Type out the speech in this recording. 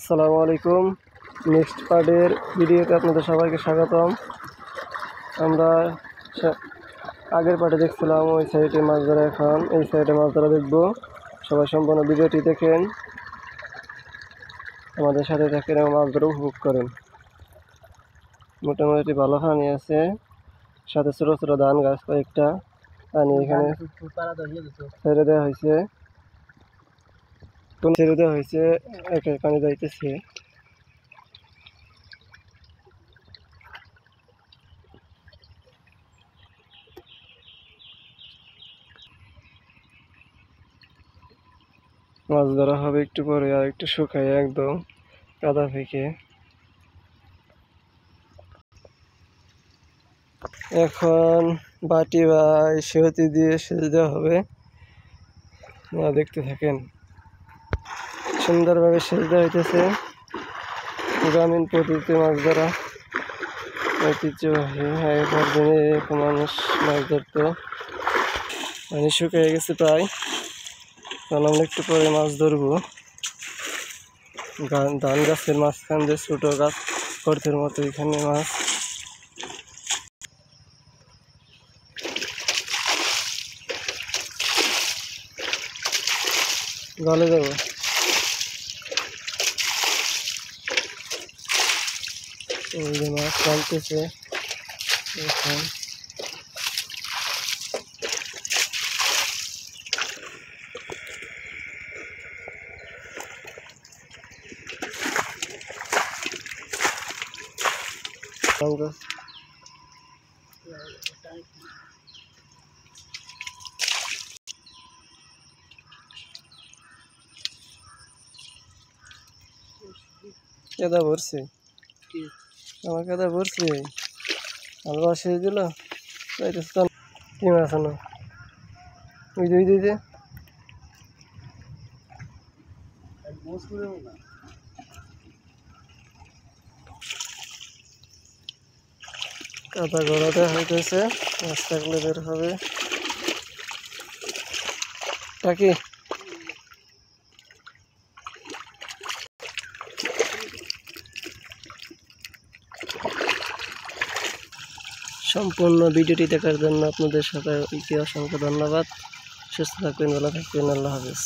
আসসালামু আলাইকুম। নেক্সট পার্টের ভিডিওতে আপনাদের সবাইকে স্বাগতম। আমরা আগের পার্টে দেখছিলাম ওই সাইডে মাছ ধরা, এখন এই সাইডে মাছ ধরা দেখব। সবাই সম্পূর্ণ ভিডিওটি দেখেন, আমাদের সাথে থাকেন এবং মাছ ধরা উপভোগ করেন। মোটামুটি ভালো পানি আছে, সাথে ছোটো ছোটো ধান গাছ কয়েকটা পানি এখানে ছেড়ে দেওয়া হয়েছে। ছেড়ে দেওয়া হয়েছে, একের পানি যাইতেছে। মাছ ধরা হবে একটু পরে, আর একটু শুকায় একদম কাদা থেকে। এখন বাটি বা সেহতি দিয়ে সেচ দেওয়া হবে। দেখতে থাকেন, সুন্দরভাবে সেচ দেওয়া হইতেছে। গ্রামীণ পদ্ধতিতে মাছ ধরা ঐতিহ্যবাহী। আগেকার দিনে মানুষ মাছ ধরতো। পানি শুকিয়ে গেছে প্রায়, কারণ আমরা একটু পরে মাছ ধরবো। ধান গাছের মাঝখান যে ছোটো গাছ গর্তের মতো, এখানে মাছ। জালে যাবো, ওই যে মাছ টানতেছে এখন। কেদা ভরছে, আমার কেদা ভরছে, আলু আসে দিল। কি মাছ আনো, ওই যে কাদা গড়াতে হইতেছে, মাছ থাকলে বের হবে। টাকি সম্পূর্ণ ভিডিওটি দেখার জন্য আপনাদের সবাইকে অসংখ্য ধন্যবাদ। সুস্থ থাকবেন, ভালো থাকবেন, আল্লাহ হাফেজ।